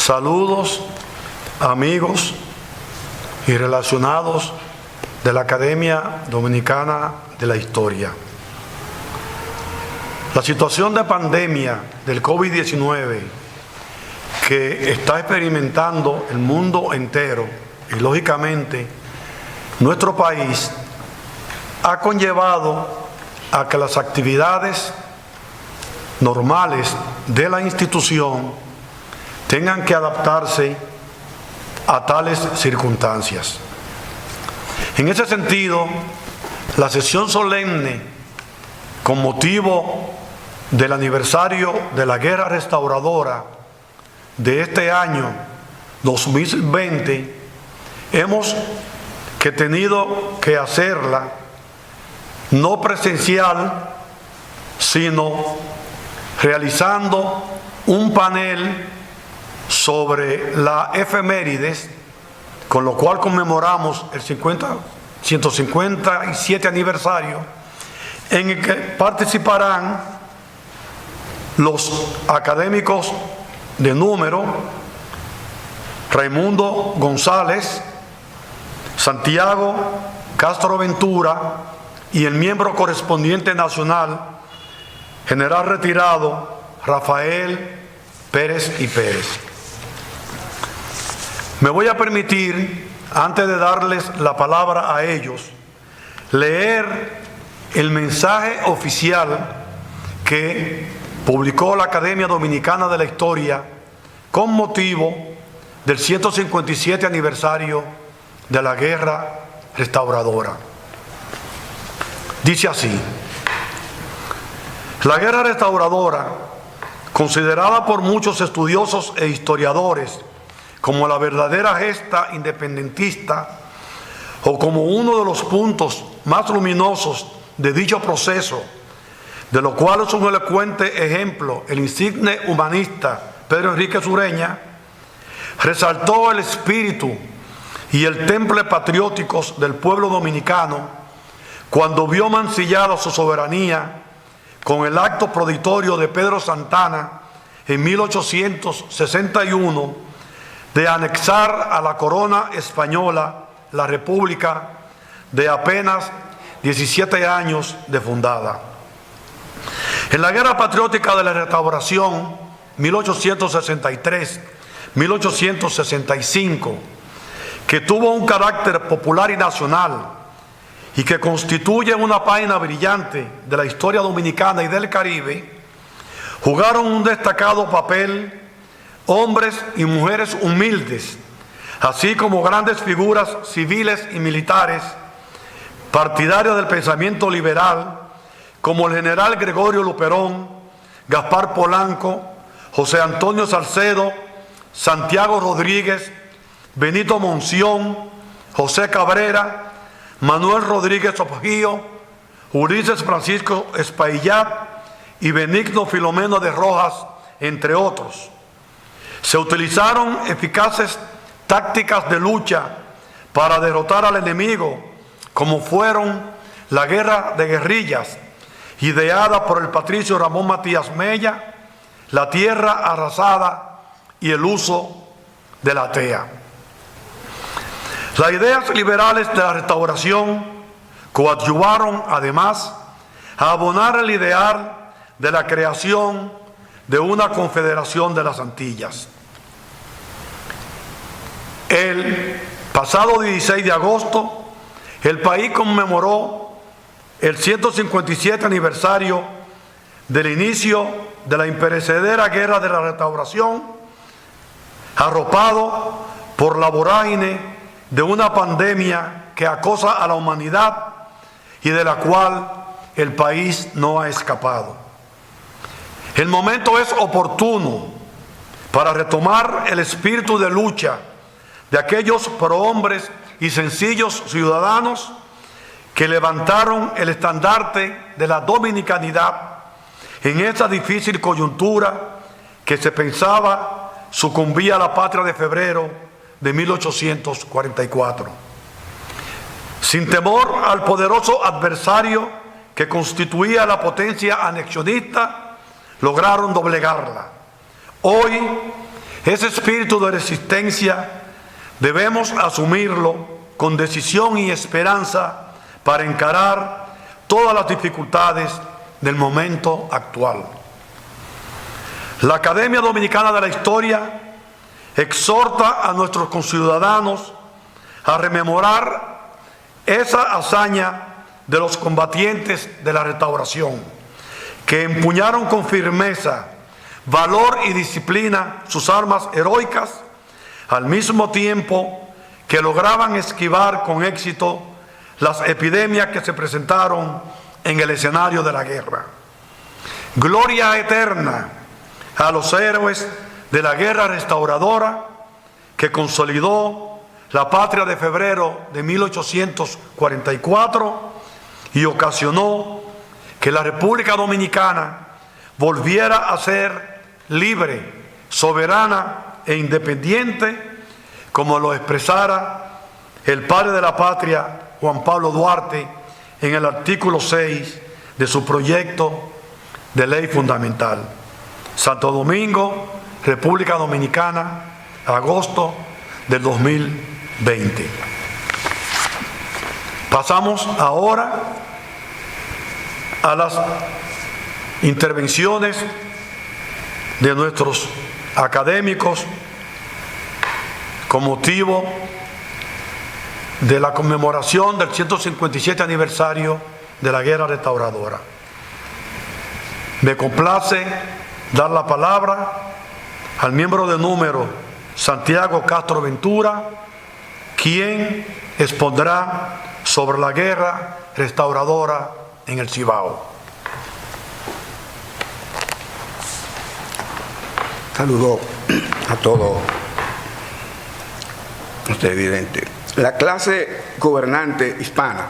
Saludos, amigos y relacionados de la Academia Dominicana de la Historia. La situación de pandemia del COVID-19 que está experimentando el mundo entero y lógicamente nuestro país ha conllevado a que las actividades normales de la institución tengan que adaptarse a tales circunstancias. En ese sentido, la sesión solemne con motivo del aniversario de la Guerra Restauradora de este año 2020, hemos tenido que hacerla no presencial, sino realizando un panel sobre la efemérides, con lo cual conmemoramos el 157 aniversario, en el que participarán los académicos de número Raimundo González, Santiago Castro Ventura y el miembro correspondiente nacional, general retirado Rafael Pérez y Pérez. Me voy a permitir, antes de darles la palabra a ellos, leer el mensaje oficial que publicó la Academia Dominicana de la Historia con motivo del 157 aniversario de la Guerra Restauradora. Dice así: la Guerra Restauradora, considerada por muchos estudiosos e historiadores como la verdadera gesta independentista o como uno de los puntos más luminosos de dicho proceso, de lo cual es un elocuente ejemplo el insigne humanista Pedro Enríquez Ureña, resaltó el espíritu y el temple patrióticos del pueblo dominicano cuando vio mancillada su soberanía con el acto proditorio de Pedro Santana en 1861 de anexar a la corona española la República de apenas 17 años de fundada. En la Guerra Patriótica de la Restauración 1863-1865, que tuvo un carácter popular y nacional y que constituye una página brillante de la historia dominicana y del Caribe, jugaron un destacado papel hombres y mujeres humildes, así como grandes figuras civiles y militares, partidarios del pensamiento liberal, como el general Gregorio Luperón, Gaspar Polanco, José Antonio Salcedo, Santiago Rodríguez, Benito Monción, José Cabrera, Manuel Rodríguez Objío, Ulises Francisco Espaillat y Benigno Filomeno de Rojas, entre otros. Se utilizaron eficaces tácticas de lucha para derrotar al enemigo, como fueron la guerra de guerrillas, ideada por el patricio Ramón Matías Mella, la tierra arrasada y el uso de la tea. Las ideas liberales de la Restauración coadyuvaron además a abonar el ideal de la creación de una confederación de las Antillas. El pasado 16 de agosto, el país conmemoró el 157 aniversario del inicio de la imperecedera Guerra de la Restauración, arropado por la vorágine de una pandemia que acosa a la humanidad y de la cual el país no ha escapado. El momento es oportuno para retomar el espíritu de lucha de aquellos prohombres y sencillos ciudadanos que levantaron el estandarte de la dominicanidad en esa difícil coyuntura que se pensaba sucumbía a la patria de febrero de 1844. Sin temor al poderoso adversario que constituía la potencia anexionista, lograron doblegarla. Hoy ese espíritu de resistencia debemos asumirlo con decisión y esperanza para encarar todas las dificultades del momento actual. La Academia Dominicana de la Historia exhorta a nuestros conciudadanos a rememorar esa hazaña de los combatientes de la Restauración, que empuñaron con firmeza, valor y disciplina sus armas heroicas, al mismo tiempo que lograban esquivar con éxito las epidemias que se presentaron en el escenario de la guerra. Gloria eterna a los héroes de la guerra restauradora que consolidó la patria de febrero de 1844 y ocasionó que la República Dominicana volviera a ser libre, soberana e independiente, como lo expresara el padre de la patria, Juan Pablo Duarte, en el artículo 6 de su proyecto de ley fundamental. Santo Domingo, República Dominicana, agosto del 2020. Pasamos ahora a las intervenciones de nuestros académicos con motivo de la conmemoración del 157 aniversario de la Guerra Restauradora. Me complace dar la palabra al miembro de número Santiago Castro Ventura, quien expondrá sobre la Guerra Restauradora en el Cibao. Saludo a todos los televidentes. La clase gobernante hispana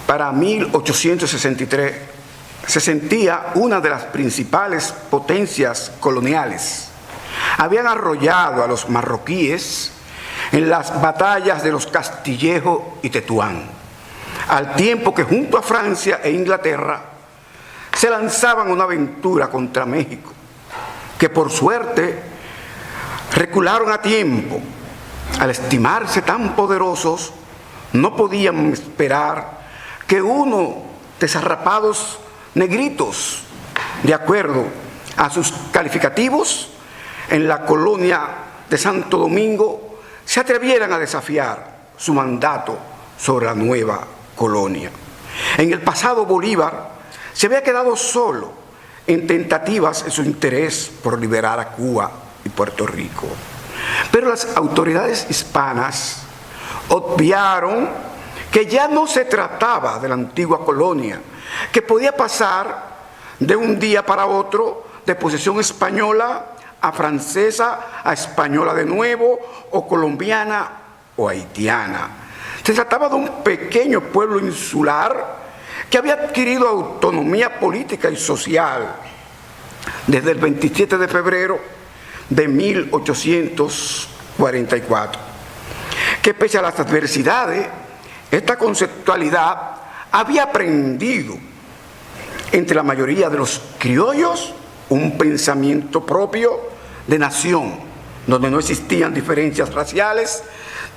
para 1863 se sentía una de las principales potencias coloniales. Habían arrollado a los marroquíes en las batallas de los Castillejos y Tetuán, al tiempo que junto a Francia e Inglaterra se lanzaban una aventura contra México, que por suerte recularon a tiempo. Al estimarse tan poderosos, no podían esperar que unos desarrapados negritos, de acuerdo a sus calificativos, en la colonia de Santo Domingo, se atrevieran a desafiar su mandato sobre la nueva colonia. En el pasado, Bolívar se había quedado solo en tentativas en su interés por liberar a Cuba y Puerto Rico. Pero las autoridades hispanas obviaron que ya no se trataba de la antigua colonia, que podía pasar de un día para otro de posesión española a francesa, a española de nuevo, o colombiana o haitiana. Se trataba de un pequeño pueblo insular que había adquirido autonomía política y social desde el 27 de febrero de 1844, que pese a las adversidades, esta conceptualidad había aprendido entre la mayoría de los criollos un pensamiento propio de nación, donde no existían diferencias raciales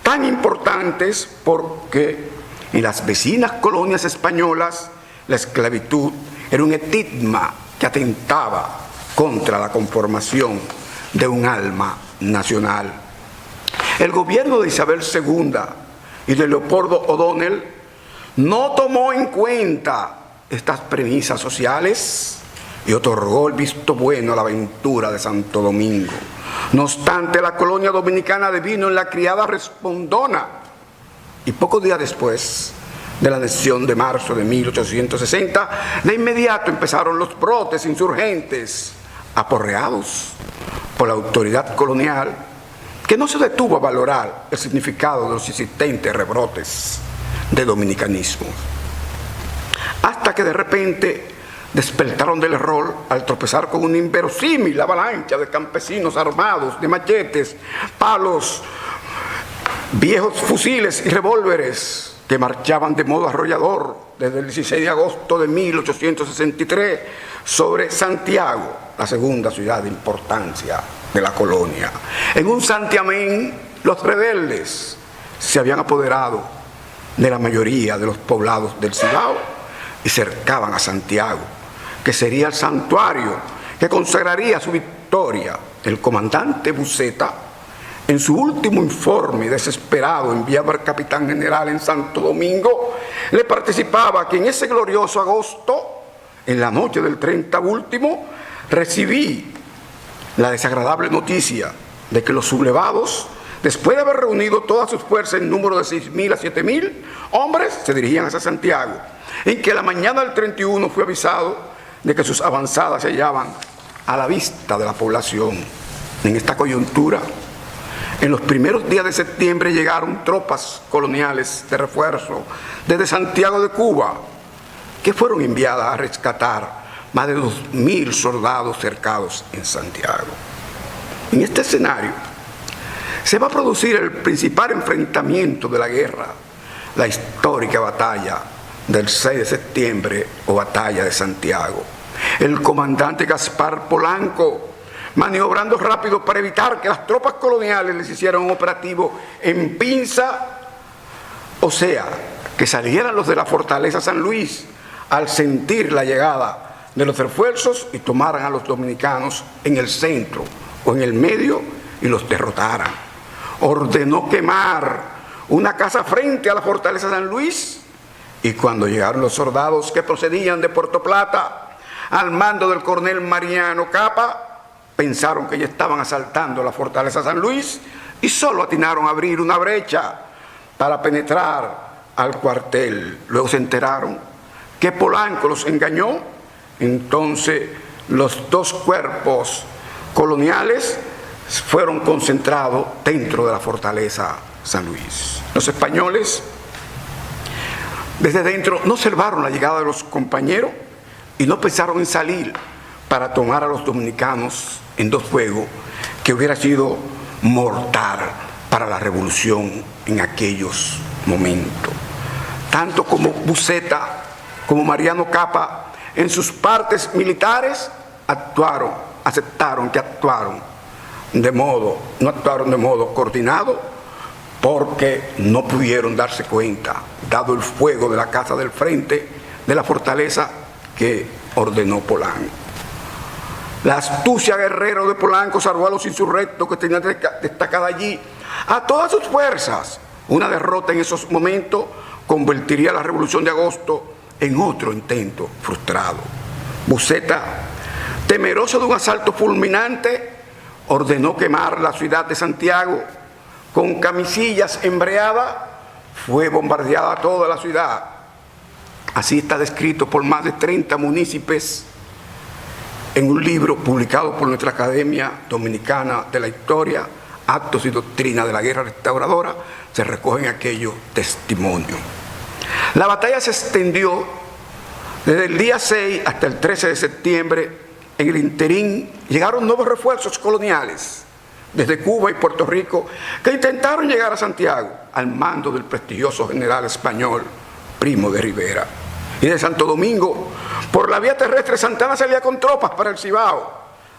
tan importantes, porque en las vecinas colonias españolas la esclavitud era un estigma que atentaba contra la conformación de un alma nacional. El gobierno de Isabel II y de Leopoldo O'Donnell no tomó en cuenta estas premisas sociales y otorgó el visto bueno a la aventura de Santo Domingo. No obstante, la colonia dominicana devino en la criada respondona, y pocos días después de la anexión de marzo de 1860, de inmediato empezaron los brotes insurgentes, aporreados por la autoridad colonial, que no se detuvo a valorar el significado de los insistentes rebrotes de dominicanismo. Hasta que de repente despertaron del error al tropezar con una inverosímil avalancha de campesinos armados de machetes, palos, viejos fusiles y revólveres que marchaban de modo arrollador desde el 16 de agosto de 1863 sobre Santiago, la segunda ciudad de importancia de la colonia. En un santiamén, los rebeldes se habían apoderado de la mayoría de los poblados del Cibao y cercaban a Santiago, que sería el santuario que consagraría su victoria. El comandante Buceta, en su último informe desesperado enviado al capitán general en Santo Domingo, le participaba que en ese glorioso agosto, en la noche del 30 último, recibí la desagradable noticia de que los sublevados, después de haber reunido todas sus fuerzas en número de 6.000 a 7.000 hombres, se dirigían hacia Santiago, en que la mañana del 31 fue avisado de que sus avanzadas se hallaban a la vista de la población. En esta coyuntura, en los primeros días de septiembre llegaron tropas coloniales de refuerzo desde Santiago de Cuba, que fueron enviadas a rescatar más de 2.000 soldados cercados en Santiago. En este escenario se va a producir el principal enfrentamiento de la guerra, la histórica batalla del 6 de septiembre o batalla de Santiago. El comandante Gaspar Polanco, maniobrando rápido para evitar que las tropas coloniales les hicieran un operativo en pinza, o sea, que salieran los de la fortaleza San Luis al sentir la llegada de los refuerzos y tomaran a los dominicanos en el centro o en el medio y los derrotaran. Ordenó quemar una casa frente a la fortaleza San Luis, y cuando llegaron los soldados que procedían de Puerto Plata al mando del coronel Mariano Capa, pensaron que ya estaban asaltando la fortaleza San Luis y solo atinaron a abrir una brecha para penetrar al cuartel. Luego se enteraron que Polanco los engañó. Entonces los dos cuerpos coloniales fueron concentrados dentro de la fortaleza San Luis. Los españoles desde dentro no observaron la llegada de los compañeros y no pensaron en salir para tomar a los dominicanos en dos fuegos, que hubiera sido mortal para la revolución en aquellos momentos. Tanto como Buceta como Mariano Capa, en sus partes militares, aceptaron que no actuaron de modo coordinado, porque no pudieron darse cuenta, dado el fuego de la casa del frente de la fortaleza que ordenó Polanco. La astucia guerrero de Polanco salvó a los insurrectos que tenían destacada allí a todas sus fuerzas. Una derrota en esos momentos convertiría la Revolución de Agosto en otro intento frustrado. Buceta, temeroso de un asalto fulminante, ordenó quemar la ciudad de Santiago. Con camisillas embreadas fue bombardeada toda la ciudad. Así está descrito por más de 30 municipios en un libro publicado por nuestra Academia Dominicana de la Historia, Actos y Doctrina de la Guerra Restauradora. Se recogen aquellos testimonios. La batalla se extendió desde el día 6 hasta el 13 de septiembre. En el interín llegaron nuevos refuerzos coloniales desde Cuba y Puerto Rico, que intentaron llegar a Santiago al mando del prestigioso general español Primo de Rivera. Y de Santo Domingo, por la vía terrestre, Santana salía con tropas para el Cibao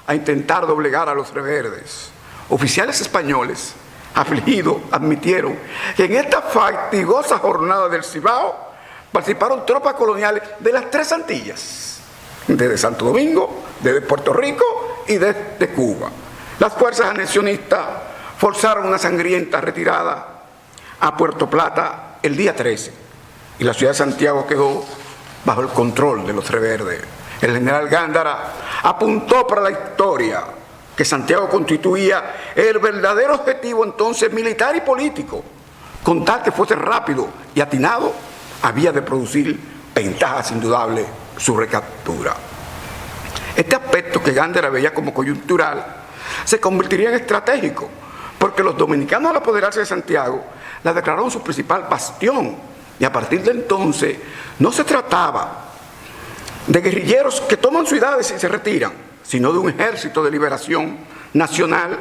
a intentar doblegar a los rebeldes. Oficiales españoles afligidos admitieron que en esta fatigosa jornada del Cibao participaron tropas coloniales de las tres Antillas, desde Santo Domingo, desde Puerto Rico y desde Cuba. Las fuerzas anexionistas forzaron una sangrienta retirada a Puerto Plata el día 13 y la ciudad de Santiago quedó bajo el control de los rebeldes. El general Gándara apuntó para la historia que Santiago constituía el verdadero objetivo entonces militar y político. Con tal que fuese rápido y atinado, había de producir ventajas indudables su recaptura. Este aspecto que Gándara veía como coyuntural se convertiría en estratégico, porque los dominicanos, al apoderarse de Santiago, la declararon su principal bastión, y a partir de entonces no se trataba de guerrilleros que toman ciudades y se retiran, sino de un ejército de liberación nacional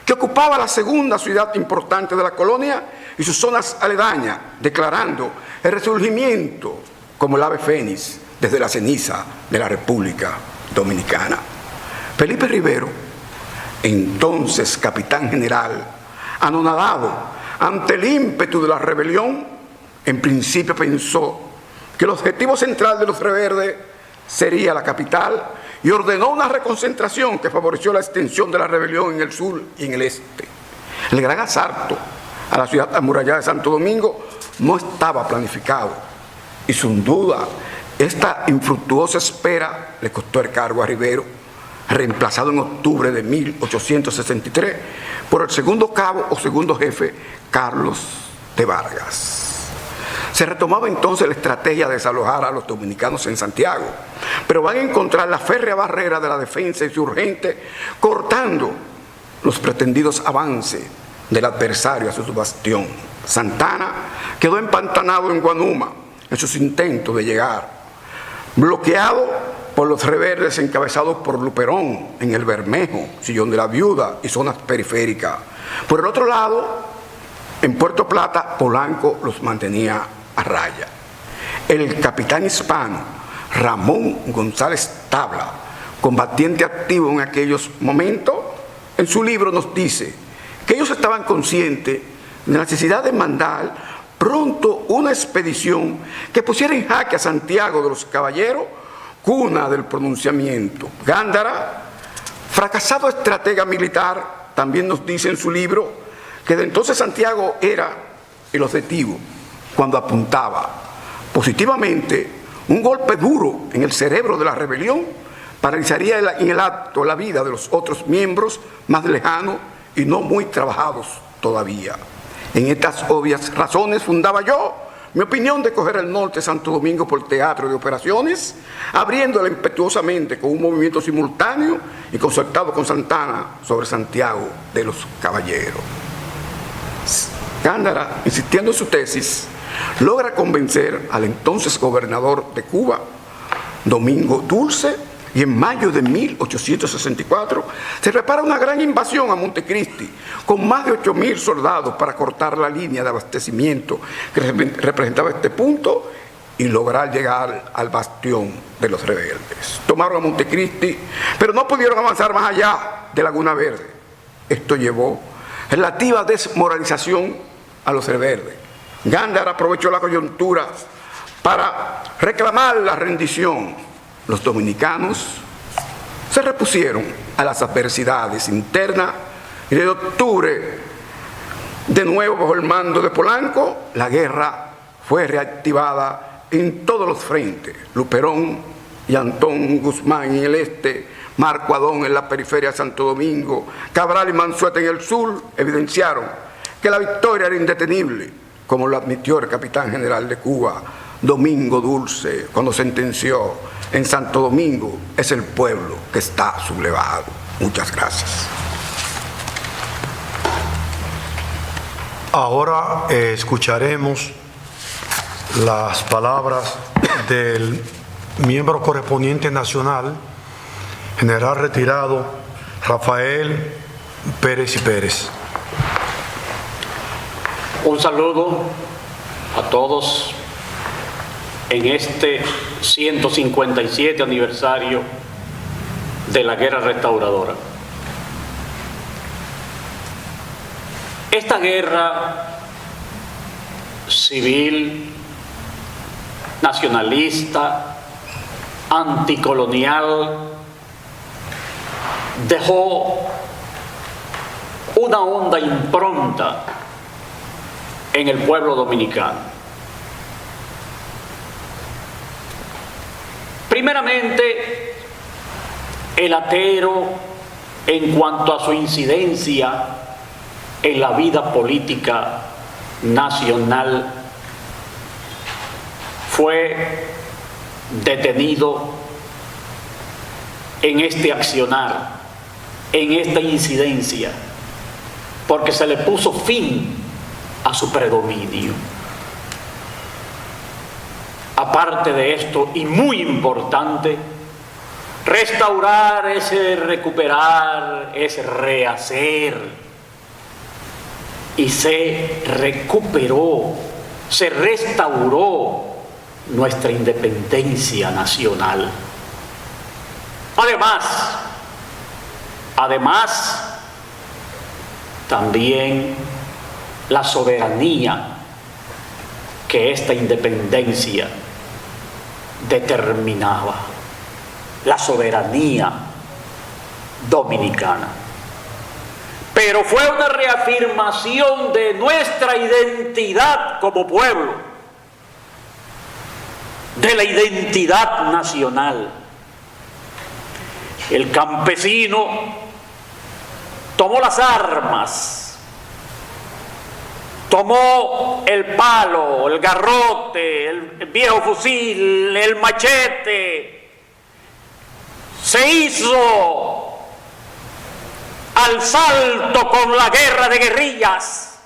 que ocupaba la segunda ciudad importante de la colonia y sus zonas aledañas, declarando el resurgimiento como el ave fénix desde la ceniza de la República Dominicana. Felipe Rivero entonces capitán general, anonadado ante el ímpetu de la rebelión, en principio pensó que el objetivo central de los Reverdes sería la capital y ordenó una reconcentración que favoreció la extensión de la rebelión en el sur y en el este. El gran asalto a la ciudad amurallada de Santo Domingo no estaba planificado y sin duda esta infructuosa espera le costó el cargo a Rivero, reemplazado en octubre de 1863 por el segundo cabo o segundo jefe Carlos de Vargas. Se retomaba entonces la estrategia de desalojar a los dominicanos en Santiago, pero van a encontrar la férrea barrera de la defensa insurgente cortando los pretendidos avances del adversario a su bastión. Santana quedó empantanado en Guanuma en sus intentos de llegar, bloqueado por los Reverdes encabezados por Luperón en el Bermejo, Sillón de la Viuda y zonas periféricas. Por el otro lado, en Puerto Plata, Polanco los mantenía a raya. El capitán hispano Ramón González Tabla, combatiente activo en aquellos momentos, en su libro nos dice que ellos estaban conscientes de la necesidad de mandar pronto una expedición que pusiera en jaque a Santiago de los Caballeros, cuna del pronunciamiento. Gándara, fracasado estratega militar, también nos dice en su libro que de entonces Santiago era el objetivo cuando apuntaba positivamente un golpe duro en el cerebro de la rebelión, paralizaría en el acto la vida de los otros miembros más lejanos y no muy trabajados todavía. En estas obvias razones fundaba yo mi opinión de coger el norte de Santo Domingo por teatro de operaciones, abriéndola impetuosamente con un movimiento simultáneo y concertado con Santana sobre Santiago de los Caballeros. Gándara, insistiendo en su tesis, logra convencer al entonces gobernador de Cuba, Domingo Dulce, y en mayo de 1864 se prepara una gran invasión a Montecristi con más de 8.000 soldados para cortar la línea de abastecimiento que representaba este punto y lograr llegar al bastión de los rebeldes. Tomaron a Montecristi, pero no pudieron avanzar más allá de Laguna Verde. Esto llevó relativa desmoralización a los rebeldes. Gándara aprovechó la coyuntura para reclamar la rendición. Los dominicanos se repusieron a las adversidades internas y desde octubre, de nuevo bajo el mando de Polanco, la guerra fue reactivada en todos los frentes. Luperón y Antón Guzmán en el este, Marco Adón en la periferia de Santo Domingo, Cabral y Manzueta en el sur, evidenciaron que la victoria era indetenible, como lo admitió el capitán general de Cuba, Domingo Dulce, cuando sentenció: en Santo Domingo es el pueblo que está sublevado. Muchas gracias. Ahora escucharemos las palabras del miembro correspondiente nacional, general retirado Rafael Pérez y Pérez. Un saludo a todos en este 157 aniversario de la Guerra Restauradora. Esta guerra civil, nacionalista, anticolonial, dejó una honda impronta en el pueblo dominicano. Primeramente, el atero en cuanto a su incidencia en la vida política nacional fue detenido en este accionar, en esta incidencia, porque se le puso fin a su predominio. Aparte de esto, y muy importante, restaurar es recuperar, es rehacer. Y se recuperó, se restauró nuestra independencia nacional. Además, Además, también la soberanía que esta independencia determinaba, la soberanía dominicana. Pero fue una reafirmación de nuestra identidad como pueblo, de la identidad nacional. El campesino tomó las armas, tomó el palo, el garrote, el viejo fusil, el machete, se hizo al salto con la guerra de guerrillas,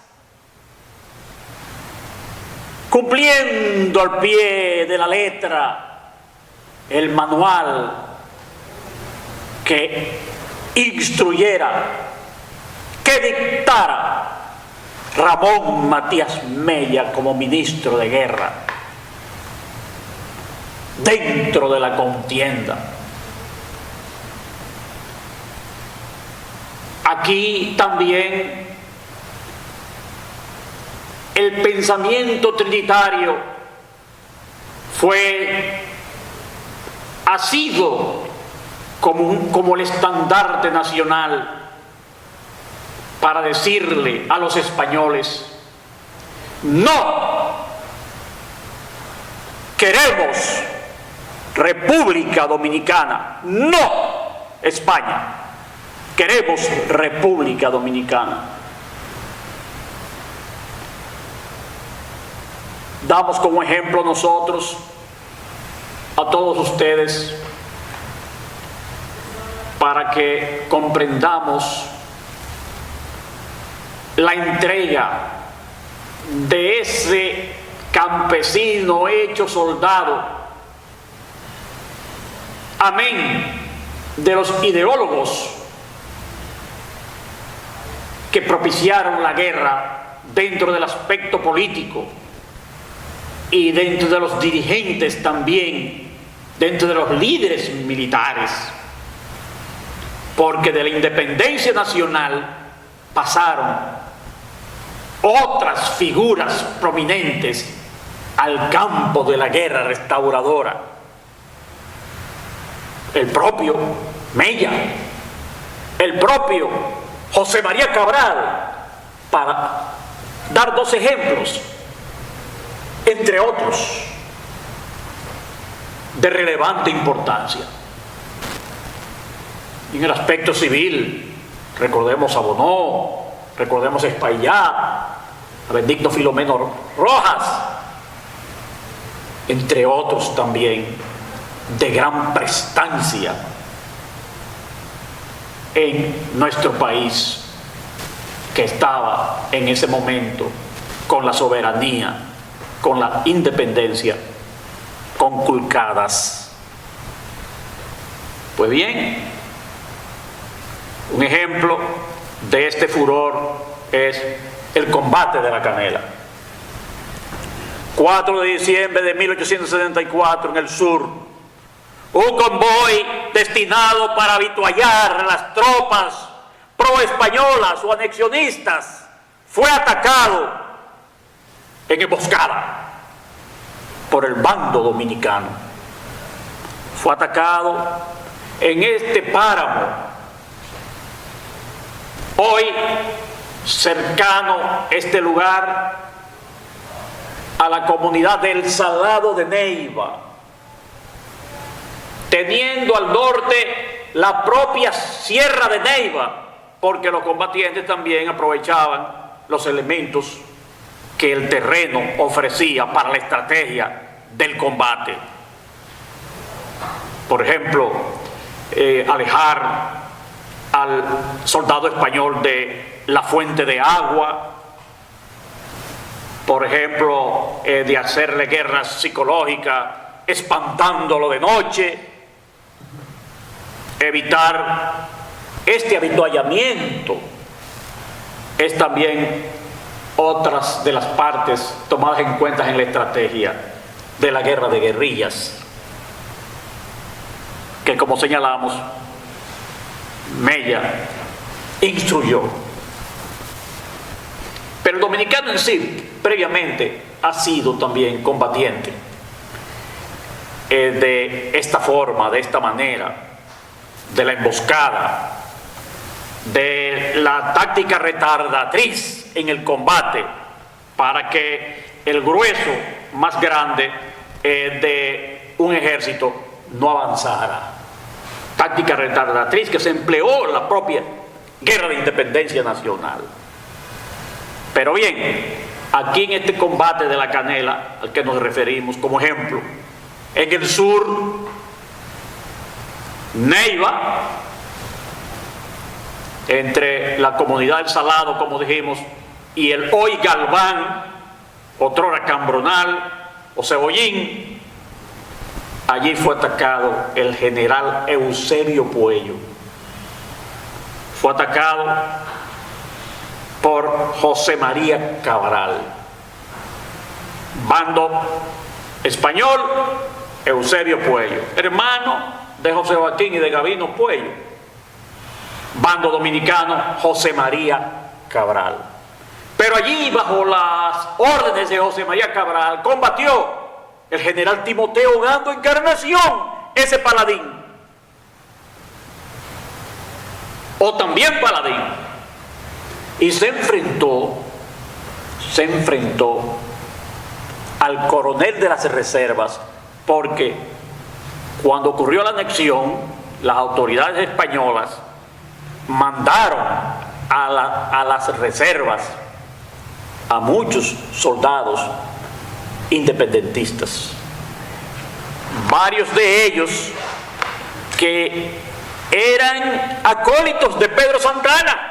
cumpliendo al pie de la letra el manual que instruyera, que dictara Ramón Matías Mella como ministro de guerra dentro de la contienda. Aquí también el pensamiento trinitario ha sido como el estandarte nacional para decirle a los españoles: no queremos República Dominicana, no España, queremos República Dominicana. Damos como ejemplo nosotros a todos ustedes para que comprendamos la entrega de ese campesino hecho soldado, amén de los ideólogos que propiciaron la guerra dentro del aspecto político y dentro de los dirigentes también, dentro de los líderes militares, porque de la independencia nacional pasaron otras figuras prominentes al campo de la guerra restauradora. El propio Mella, el propio José María Cabral, para dar dos ejemplos, entre otros, de relevante importancia. En el aspecto civil, recordemos a Bonó, recordemos a Espaillá, a Benigno Filomeno Rojas, entre otros también de gran prestancia en nuestro país, que estaba en ese momento con la soberanía, con la independencia conculcadas. Pues bien, un ejemplo de este furor es el combate de la Canela. 4 de diciembre de 1874 en el sur, un convoy destinado para avituallar a las tropas pro-españolas o anexionistas fue atacado en emboscada por el bando dominicano. Fue atacado en este páramo, hoy cercano este lugar a la comunidad del Salado de Neiva, teniendo al norte la propia Sierra de Neiva, porque los combatientes también aprovechaban los elementos que el terreno ofrecía para la estrategia del combate. Por ejemplo, alejar al soldado español de la fuente de agua, por ejemplo, de hacerle guerras psicológicas, espantándolo de noche, evitar este avituallamiento, es también otras de las partes tomadas en cuenta en la estrategia de la guerra de guerrillas, que como señalamos, Mella instruyó. Pero el dominicano en sí, previamente, ha sido también combatiente de esta forma, de esta manera, de la emboscada, de la táctica retardatriz en el combate, para que el grueso más grande de un ejército no avanzara. Táctica retardatriz que se empleó en la propia guerra de independencia nacional. Pero bien, aquí en este combate de la Canela, al que nos referimos como ejemplo, en el sur, Neiva, entre la comunidad del Salado, como dijimos, y el hoy Galván, otrora Cambronal o Cebollín, allí fue atacado el general Eusebio Puello. Fue atacado por José María Cabral. Bando español, Eusebio Puello, hermano de José Joaquín y de Gabino Puello. Bando dominicano, José María Cabral. Pero allí, bajo las órdenes de José María Cabral, combatió el general Timoteo Gando Encarnación, ese paladín, o también paladín, y se enfrentó al coronel de las reservas, porque cuando ocurrió la anexión, las autoridades españolas mandaron a las reservas a muchos soldados independentistas, varios de ellos que eran acólitos de Pedro Santana,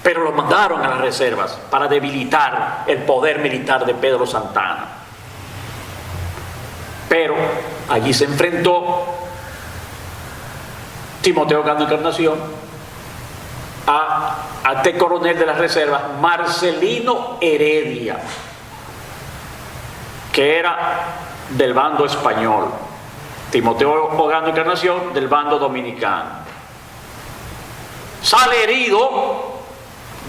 pero los mandaron a las reservas para debilitar el poder militar de Pedro Santana. Pero allí se enfrentó Timoteo Gando Encarnación a este coronel de las reservas, Marcelino Heredia, que era del bando español, Timoteo Gando Encarnación del bando dominicano. Sale herido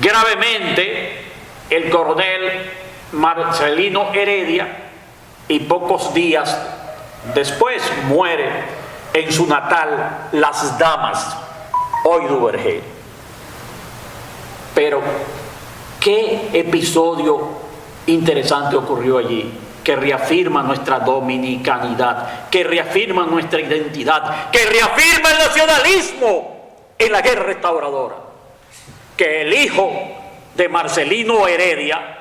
gravemente el coronel Marcelino Heredia, y pocos días después muere en su natal Las Damas, hoy Duvergé. Pero qué episodio interesante ocurrió allí, que reafirma nuestra dominicanidad, que reafirma nuestra identidad, que reafirma el nacionalismo en la guerra restauradora. Que el hijo de Marcelino Heredia,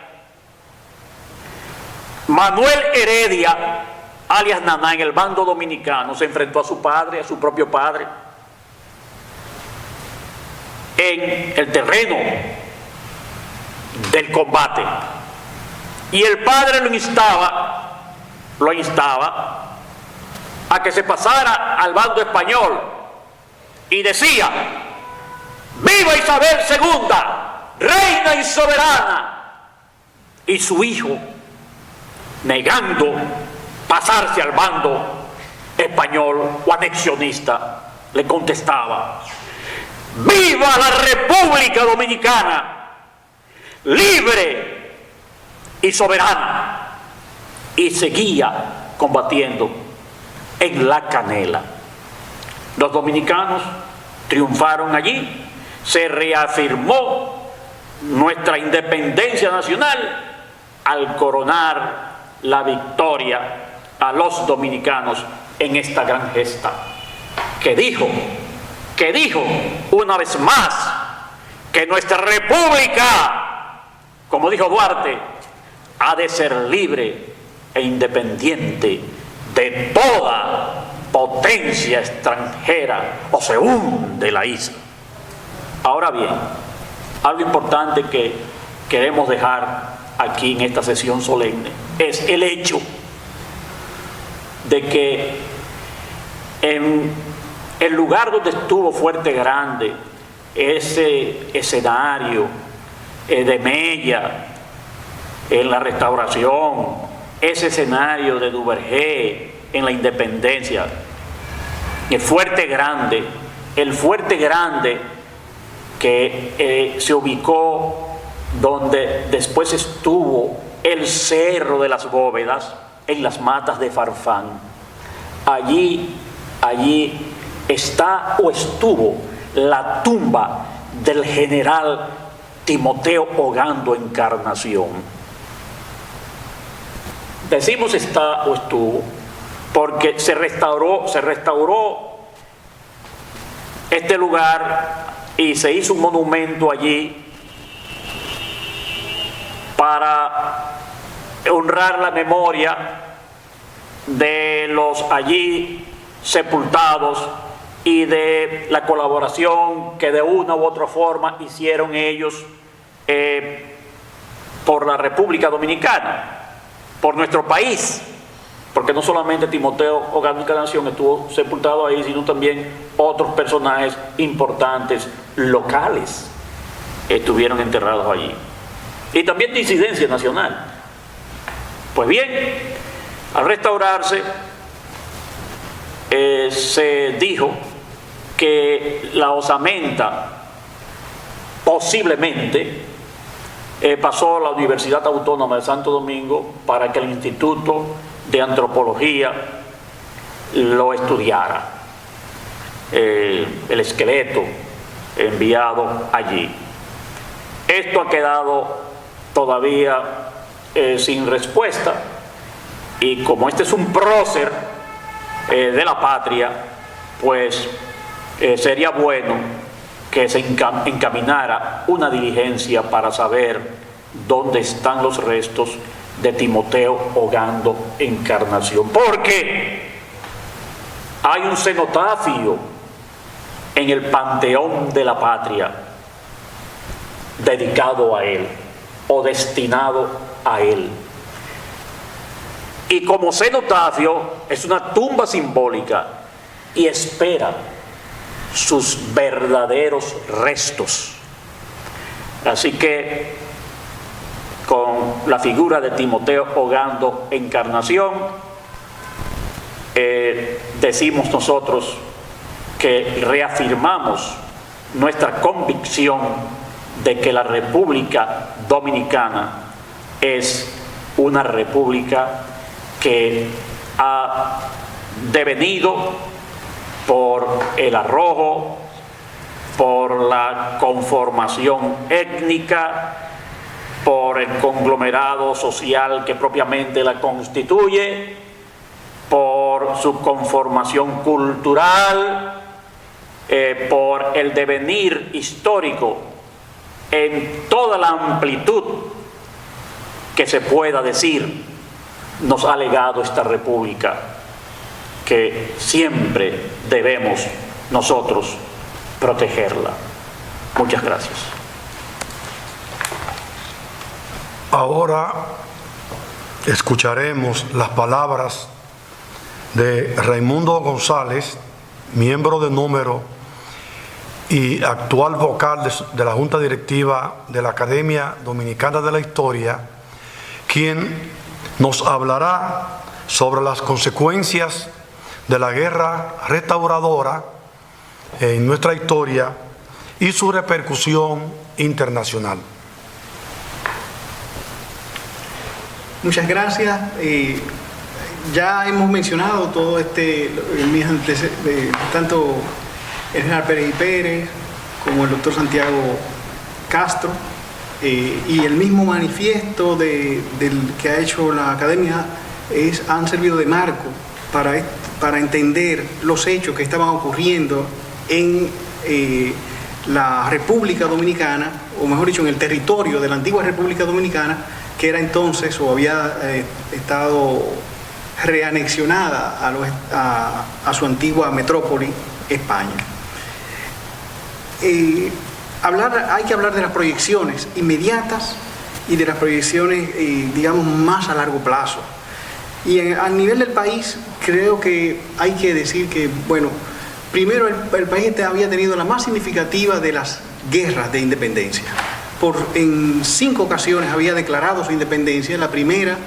Manuel Heredia, alias Naná, en el bando dominicano, se enfrentó a su padre, a su propio padre, en el terreno del combate. Y el padre lo instaba a que se pasara al bando español y decía: ¡viva Isabel II, reina y soberana! Y su hijo, negando pasarse al bando español o anexionista, le contestaba: ¡viva la República Dominicana, libre y soberana! Y seguía combatiendo en la Canela. Los dominicanos triunfaron allí, se reafirmó nuestra independencia nacional al coronar la victoria a los dominicanos en esta gran gesta, que dijo una vez más que nuestra república, como dijo Duarte, ha de ser libre e independiente de toda potencia extranjera o se hunde la isla. Ahora bien, algo importante que queremos dejar aquí en esta sesión solemne es el hecho de que en el lugar donde estuvo Fuerte Grande, ese escenario de Mella en la Restauración, ese escenario de Duvergé en la Independencia, el Fuerte Grande el Fuerte Grande, que se ubicó donde después estuvo el Cerro de las Bóvedas, en las Matas de Farfán. Allí está o estuvo la tumba del general Timoteo Ogando Encarnación. Decimos está o estuvo porque se restauró este lugar y se hizo un monumento allí para honrar la memoria de los allí sepultados y de la colaboración que de una u otra forma hicieron ellos por la República Dominicana, por nuestro país, porque no solamente Timoteo Ogando Encarnación estuvo sepultado ahí, sino también otros personajes importantes locales estuvieron enterrados allí, y también de incidencia nacional. Pues bien, al restaurarse se dijo que la osamenta posiblemente pasó a la Universidad Autónoma de Santo Domingo para que el Instituto de Antropología lo estudiara, el esqueleto enviado allí. Esto ha quedado todavía sin respuesta, y como este es un prócer de la patria, pues sería bueno que se encaminara una diligencia para saber dónde están los restos de Timoteo Ogando Encarnación, porque hay un cenotafio en el Panteón de la Patria dedicado a él o destinado a él. Y como cenotafio es una tumba simbólica y espera sus verdaderos restos. Así que con la figura de Timoteo Ogando Encarnación, decimos nosotros que reafirmamos nuestra convicción de que la República Dominicana es una república que ha devenido por el arrojo, por la conformación étnica, por el conglomerado social que propiamente la constituye, por su conformación cultural, por el devenir histórico en toda la amplitud que se pueda decir, nos ha legado esta república, que siempre debemos nosotros protegerla. Muchas gracias. Ahora escucharemos las palabras de Raimundo González, miembro de número y actual vocal de la Junta Directiva de la Academia Dominicana de la Historia, quien nos hablará sobre las consecuencias de la guerra restauradora en nuestra historia y su repercusión internacional. Muchas gracias. Ya hemos mencionado todo tanto el general Pérez y Pérez como el doctor Santiago Castro, y el mismo manifiesto del que ha hecho la Academia han servido de marco para entender los hechos que estaban ocurriendo en la República Dominicana, o mejor dicho, en el territorio de la antigua República Dominicana, que era entonces o había estado reanexionada a su antigua metrópoli, España. Hay que hablar de las proyecciones inmediatas y de las proyecciones, digamos, más a largo plazo. Y a nivel del país, creo que hay que decir que, bueno, primero el país había tenido la más significativa de las guerras de independencia. En 5 ocasiones había declarado su independencia. La primera,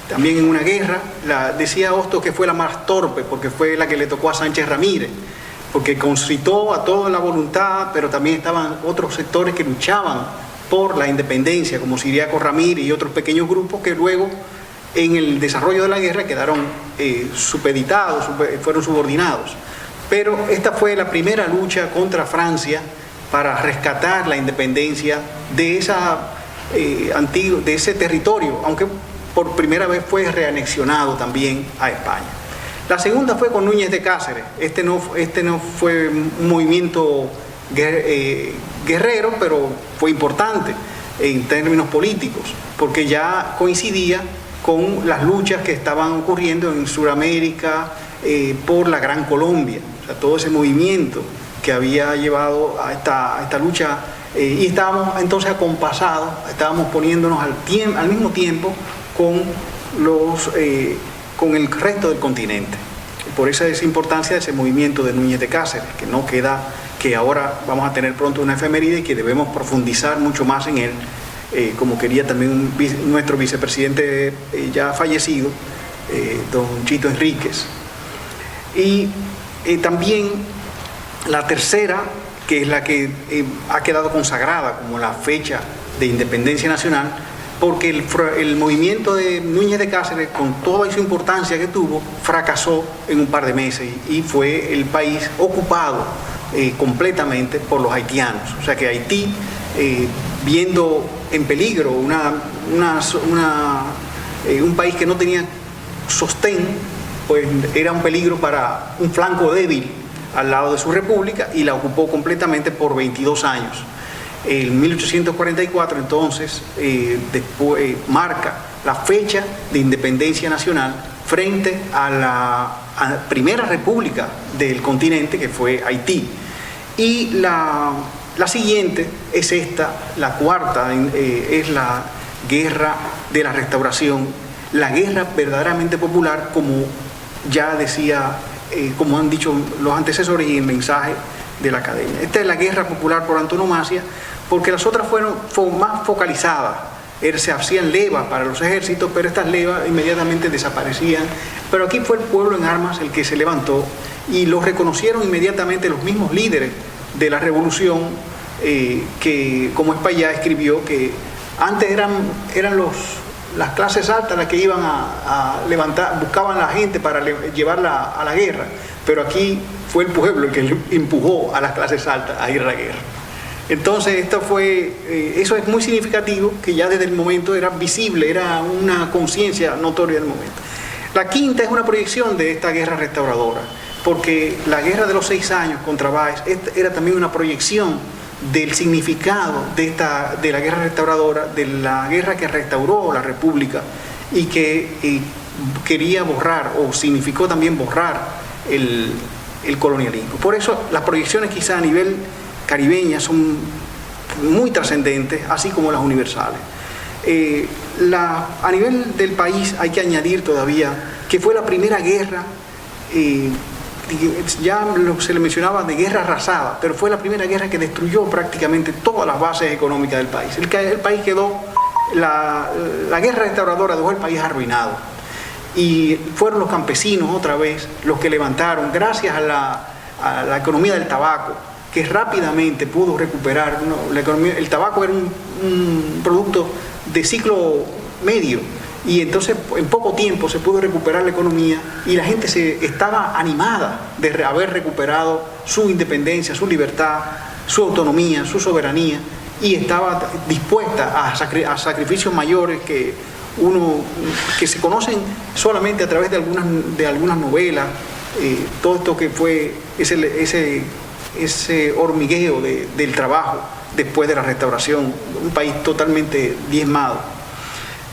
también en una guerra, decía Hostos que fue la más torpe, porque fue la que le tocó a Sánchez Ramírez. porque concitó a toda la voluntad, pero también estaban otros sectores que luchaban por la independencia, como Ciriaco Ramírez y otros pequeños grupos que luego en el desarrollo de la guerra quedaron supeditados, fueron subordinados. Pero esta fue la primera lucha contra Francia para rescatar la independencia de, de ese territorio, aunque por primera vez fue reanexionado también a España. La segunda fue con Núñez de Cáceres. Este no fue un movimiento guerrero, pero fue importante en términos políticos, porque ya coincidía con las luchas que estaban ocurriendo en Sudamérica por la Gran Colombia. O sea, todo ese movimiento que había llevado a esta lucha, y estábamos entonces acompasados, estábamos poniéndonos al mismo tiempo con el resto del continente. Por esa es importancia de ese movimiento de Núñez de Cáceres, que no queda, que ahora vamos a tener pronto una efeméride y que debemos profundizar mucho más en él, como quería también nuestro vicepresidente ya fallecido, don Chito Enríquez. Y también la tercera, que es la que ha quedado consagrada como la fecha de independencia nacional, porque el movimiento de Núñez de Cáceres, con toda su importancia que tuvo, fracasó en un par de meses y fue el país ocupado completamente por los haitianos. O sea que Haití, viendo en peligro un país que no tenía sostén, pues era un peligro para un flanco débil al lado de su república, y la ocupó completamente por 22 años. En 1844 entonces marca la fecha de independencia nacional frente a la primera república del continente, que fue Haití. Y la siguiente es esta, la cuarta, es la guerra de la Restauración, la guerra verdaderamente popular, como ya decía, como han dicho los antecesores y el mensaje de la academia. Esta es la guerra popular por antonomasia, porque las otras fueron más focalizadas. Se hacían levas para los ejércitos, pero estas levas inmediatamente desaparecían. Pero aquí fue el pueblo en armas el que se levantó, y lo reconocieron inmediatamente los mismos líderes de la revolución, que, como Espaillá escribió, que antes eran las clases altas las que iban a levantar, buscaban a la gente para llevarla a la guerra, pero aquí fue el pueblo el que empujó a las clases altas a ir a la guerra. Entonces eso es muy significativo, que ya desde el momento era visible, era una conciencia notoria del momento. La quinta es una proyección de esta guerra restauradora, porque la guerra de los 6 años contra Báez era también una proyección del significado de la guerra restauradora, de la guerra que restauró la República y que quería borrar, o significó también borrar el colonialismo. Por eso las proyecciones quizá a nivel caribeña son muy trascendentes, así como las universales. A nivel del país hay que añadir todavía que fue la primera guerra, ya se le mencionaba de guerra arrasada, pero fue la primera guerra que destruyó prácticamente todas las bases económicas del país. El país quedó, la guerra restauradora dejó el país arruinado, y fueron los campesinos otra vez los que levantaron, gracias a la economía del tabaco, que rápidamente pudo recuperar. El tabaco era un producto de ciclo medio, y entonces en poco tiempo se pudo recuperar la economía, y la gente estaba animada de haber recuperado su independencia, su libertad, su autonomía, su soberanía, y estaba dispuesta a sacrificios mayores que se conocen solamente a través de algunas novelas. Todo esto que fue ese hormigueo del trabajo después de la restauración, un país totalmente diezmado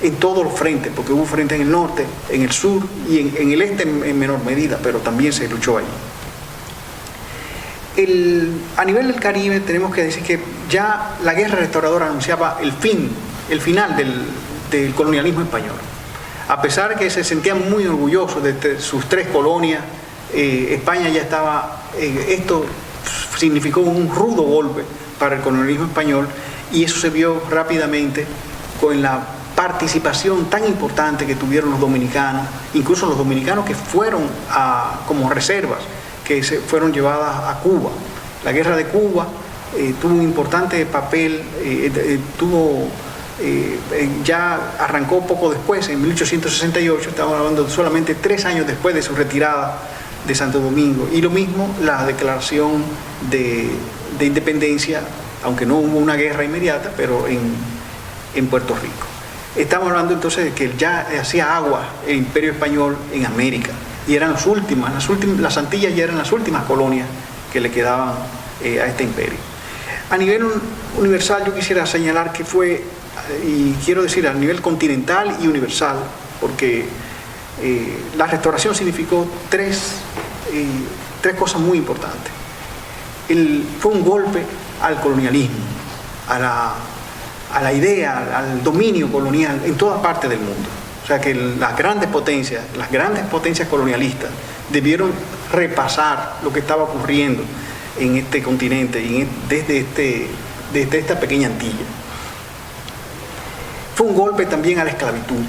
en todos los frentes, porque hubo frentes en el norte, en el sur y en el este en menor medida, pero también se luchó allí. A nivel del Caribe tenemos que decir que ya la guerra restauradora anunciaba el final del colonialismo español. A pesar de que se sentían muy orgullosos de sus 3 colonias, España ya estaba, esto significó un rudo golpe para el colonialismo español, y eso se vio rápidamente con la participación tan importante que tuvieron los dominicanos, incluso los dominicanos que fueron como reservas, que fueron llevadas a Cuba. La guerra de Cuba tuvo un importante papel, ya arrancó poco después, en 1868, estamos hablando solamente 3 años después de su retirada de Santo Domingo, y lo mismo la declaración de independencia, aunque no hubo una guerra inmediata, pero en Puerto Rico. Estamos hablando entonces de que ya hacía agua el Imperio Español en América, y eran las Antillas ya eran las últimas colonias que le quedaban a este imperio. A nivel universal yo quisiera señalar que fue, y quiero decir a nivel continental y universal, porque la restauración significó tres cosas muy importantes. Fue un golpe al colonialismo, a la idea, al dominio colonial en toda parte del mundo. O sea que las grandes potencias colonialistas debieron repasar lo que estaba ocurriendo en este continente, desde esta pequeña Antilla. Fue un golpe también a la esclavitud,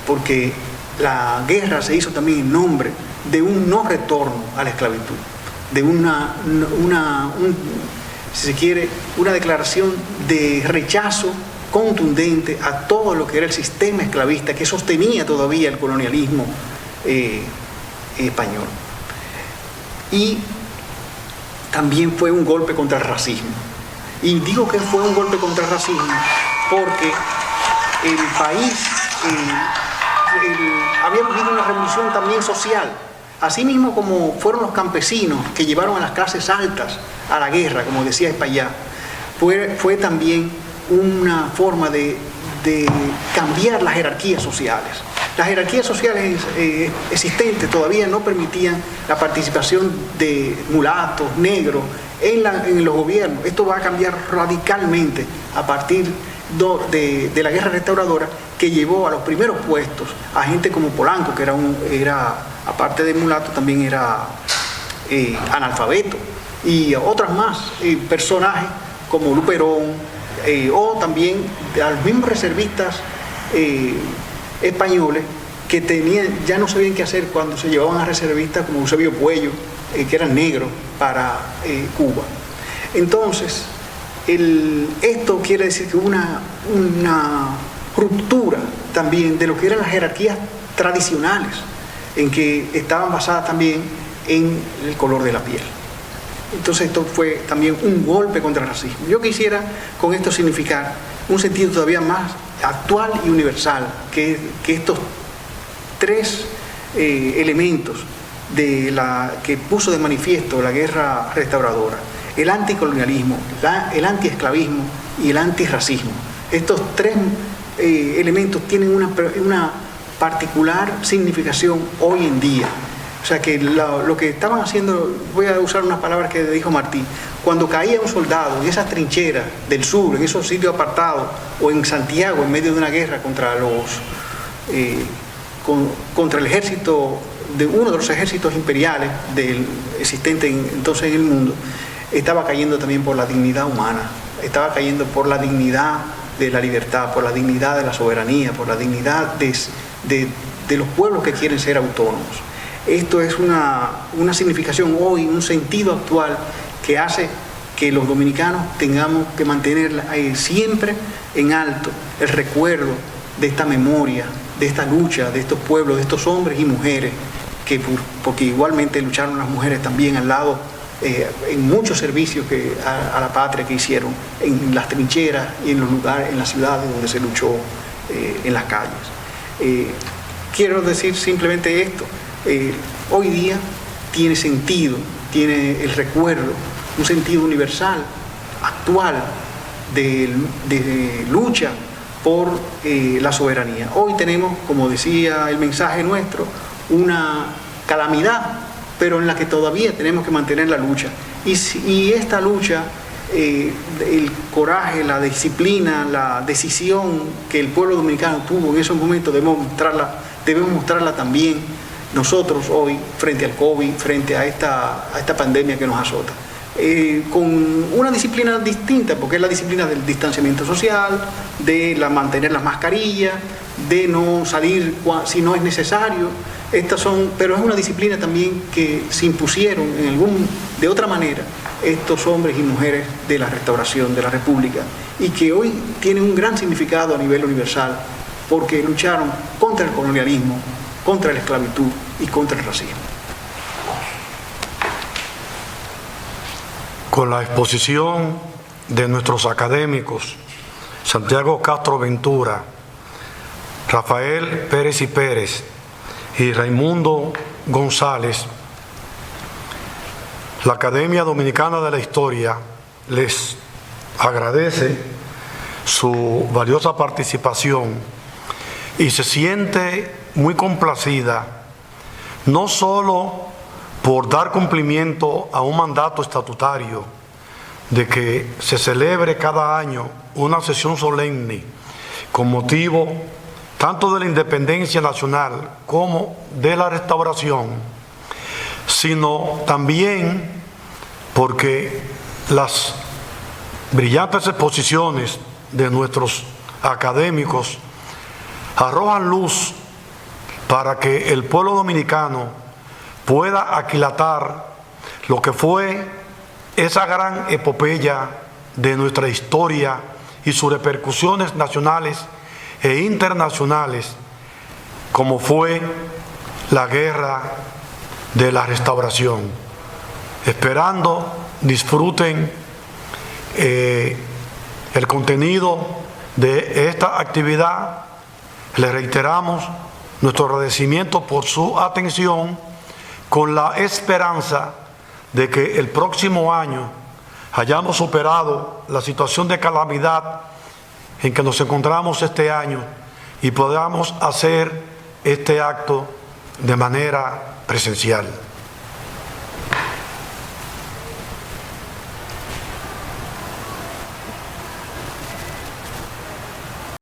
porque la guerra se hizo también en nombre de un no retorno a la esclavitud, de si se quiere, una declaración de rechazo contundente a todo lo que era el sistema esclavista que sostenía todavía el colonialismo español. Y también fue un golpe contra el racismo. Y digo que fue un golpe contra el racismo porque el país había vivido una revolución también social. Asimismo como fueron los campesinos que llevaron a las clases altas a la guerra, como decía Espaillá, fue también una forma de cambiar las jerarquías sociales. Las jerarquías sociales existentes todavía no permitían la participación de mulatos, negros, en los gobiernos. Esto va a cambiar radicalmente a partir de la guerra restauradora, que llevó a los primeros puestos a gente como Polanco, que era aparte de mulato, también era analfabeto, y otras más, personajes como Luperón, o también a los mismos reservistas españoles que ya no sabían qué hacer cuando se llevaban a reservistas como Eusebio Puello, que eran negros, para Cuba. Entonces, esto quiere decir que hubo una ruptura también de lo que eran las jerarquías tradicionales, en que estaban basadas también en el color de la piel. Entonces esto fue también un golpe contra el racismo. Yo quisiera con esto significar un sentido todavía más actual y universal, que estos tres elementos que puso de manifiesto la guerra restauradora: el anticolonialismo, el antiesclavismo y el antirracismo. Estos tres elementos tienen una particular significación hoy en día. O sea que lo que estaban haciendo, voy a usar unas palabras que dijo Martí, cuando caía un soldado en esas trincheras del sur, en esos sitios apartados, o en Santiago, en medio de una guerra contra el ejército, de uno de los ejércitos imperiales existente entonces en el mundo, estaba cayendo también por la dignidad humana, estaba cayendo por la dignidad de la libertad, por la dignidad de la soberanía, por la dignidad de los pueblos que quieren ser autónomos. Esto es una significación hoy, un sentido actual que hace que los dominicanos tengamos que mantener siempre en alto el recuerdo de esta memoria, de esta lucha, de estos pueblos, de estos hombres y mujeres, porque igualmente lucharon las mujeres también al lado, en muchos servicios a la patria que hicieron, en las trincheras y en los lugares, en las ciudades donde se luchó, en las calles. Quiero decir simplemente esto. Hoy día tiene sentido, tiene el recuerdo, un sentido universal, actual, de lucha por la soberanía. Hoy tenemos, como decía el mensaje nuestro, una calamidad, pero en la que todavía tenemos que mantener la lucha. Y esta lucha, el coraje, la disciplina, la decisión que el pueblo dominicano tuvo en esos momentos, debemos mostrarla también nosotros hoy frente al COVID, frente a esta pandemia que nos azota. Con una disciplina distinta, porque es la disciplina del distanciamiento social, de mantener las mascarillas, de no salir si no es necesario, Pero es una disciplina también que se impusieron de otra manera estos hombres y mujeres de la restauración de la República y que hoy tienen un gran significado a nivel universal porque lucharon contra el colonialismo, contra la esclavitud y contra el racismo. Con la exposición de nuestros académicos, Santiago Castro Ventura, Rafael Pérez y Pérez y Raimundo González, la Academia Dominicana de la Historia les agradece su valiosa participación y se siente muy complacida, no solo por dar cumplimiento a un mandato estatutario de que se celebre cada año una sesión solemne con motivo tanto de la independencia nacional como de la restauración, sino también porque las brillantes exposiciones de nuestros académicos arrojan luz para que el pueblo dominicano pueda aquilatar lo que fue esa gran epopeya de nuestra historia y sus repercusiones nacionales e internacionales, como fue la guerra de la restauración. Esperando disfruten el contenido de esta actividad, les reiteramos nuestro agradecimiento por su atención, con la esperanza de que el próximo año hayamos superado la situación de calamidad en que nos encontramos este año y podamos hacer este acto de manera presencial.